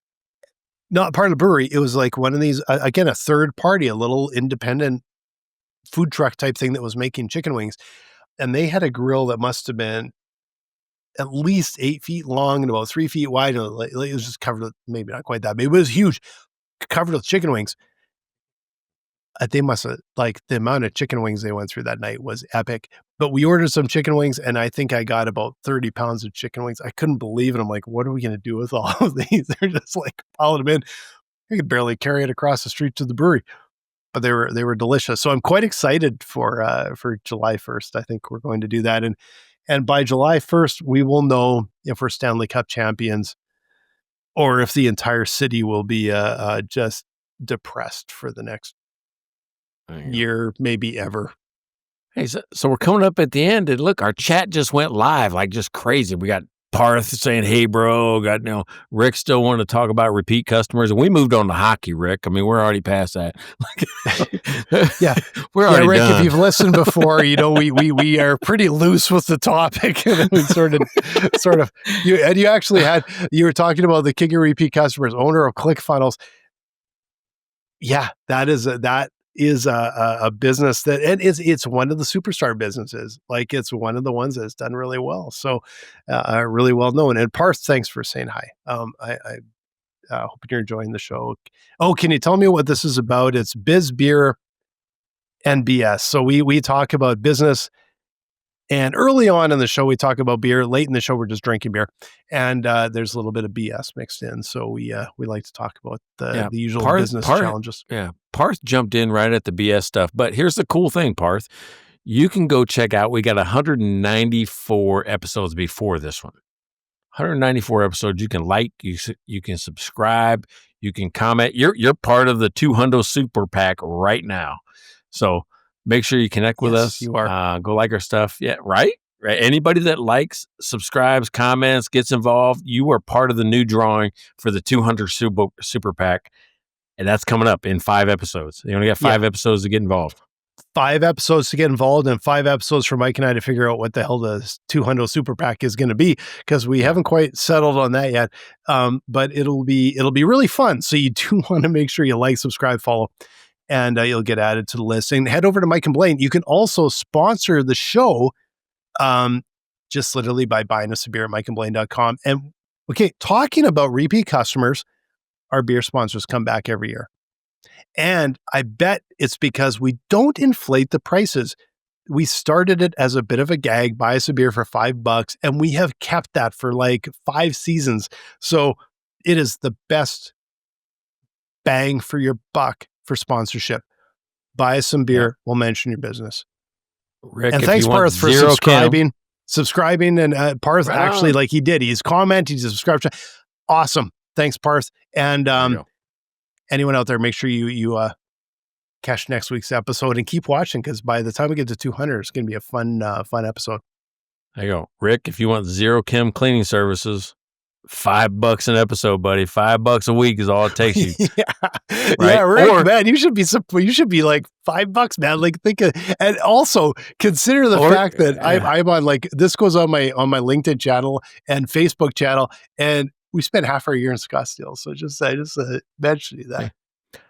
Not part of the brewery. It was like one of these, again, a third party, a little independent food truck type thing that was making chicken wings. And they had a grill that must have been at least 8 feet long and about 3 feet wide. And it was just covered with, maybe not quite that big, but it was huge, covered with chicken wings. They must have, like, the amount of chicken wings they went through that night was epic. But we ordered some chicken wings, and I think I got about 30 pounds of chicken wings. I couldn't believe it. I'm like, what are we going to do with all of these? They're just like piling them in. I could barely carry it across the street to the brewery, but they were delicious. So I'm quite excited for July 1st. I think we're going to do that, and by July 1st, we will know if we're Stanley Cup champions or if the entire city will be just depressed for the next year, maybe ever. Hey, so we're coming up at the end, and look, our chat just went live, like just crazy. We got Parth saying, "Hey, bro," got Rick still wanting to talk about repeat customers, and we moved on to hockey. Rick, I mean, we're already past that. Yeah, we're already Rick. done. If you've listened before, we are pretty loose with the topic, and then we sort of you actually you were talking about the King of Repeat Customers, owner of ClickFunnels. Yeah, that is a business that, and it's one of the superstar businesses. Like, it's one of the ones that's done really well. So, really well known. And Parth, thanks for saying hi. I hope you're enjoying the show. Oh, can you tell me what this is about? It's Biz Beer and BS. So we talk about business, and early on in the show we talk about beer. Late in the show we're just drinking beer, and there's a little bit of BS mixed in. So we like to talk about the usual business challenges. Yeah, Parth jumped in right at the BS stuff, but here's the cool thing, Parth. You can go check out. We got 194 episodes before this one. 194 episodes. You can like, you can subscribe, you can comment. You're part of the 200 Super Pack right now. So make sure you connect with us. You are. Go like our stuff. Yeah, right? Anybody that likes, subscribes, comments, gets involved, you are part of the new drawing for the 200 Super Pack. And that's coming up in 5 episodes. You only got 5 episodes to get involved. 5 episodes to get involved, and 5 episodes for Mike and I to figure out what the hell the 200 Super Pack is going to be, because we haven't quite settled on that yet. But it'll be really fun. So you do want to make sure you like, subscribe, follow, and you'll get added to the list. And head over to Mike and Blaine. You can also sponsor the show, just literally by buying us a beer at mikeandblaine.com. And okay, talking about repeat customers, our beer sponsors come back every year. And I bet it's because we don't inflate the prices. We started it as a bit of a gag, buy us a beer for $5, and we have kept that for like 5 seasons. So it is the best bang for your buck for sponsorship. Buy us some beer, we'll mention your business. Rick, and thanks, Parth, for subscribing. And Parth, right actually, on. like, he did. He's commented, he's subscribed. Awesome. Thanks, Parth. And anyone out there, make sure you catch next week's episode and keep watching, because by the time we get to 200, it's going to be a fun episode. There you go. Rick, if you want zero chem cleaning services, $5 an episode, buddy. $5 a week is all it takes you. Yeah, Rick, man, you should be like $5, man. Like, and also consider the fact that I'm on, like, this goes on my LinkedIn channel and Facebook channel, and we spent half our year in Scottsdale. So just mention that.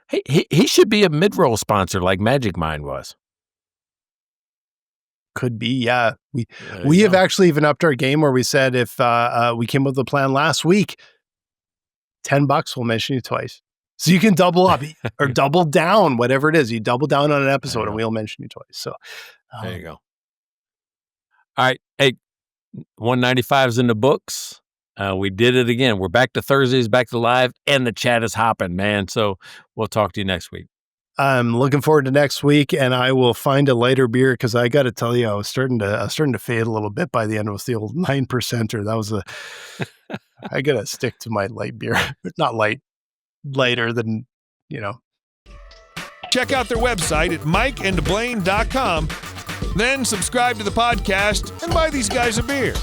Hey, he should be a mid-roll sponsor like Magic Mind was. Could be, yeah. We have actually even upped our game, where we said if we came up with a plan last week, $10, we'll mention you twice. So you can double up or double down, whatever it is. You double down on an episode and we'll mention you twice. So there you go. All right. Hey, 195 is in the books. We did it again. We're back to Thursdays, back to live, and the chat is hopping, man. So we'll talk to you next week. I'm looking forward to next week, and I will find a lighter beer because I got to tell you, I was starting to fade a little bit by the end. It was the old 9%er. That was I got to stick to my light beer, not lighter than, Check out their website at mikeandblaine.com. Then subscribe to the podcast and buy these guys a beer.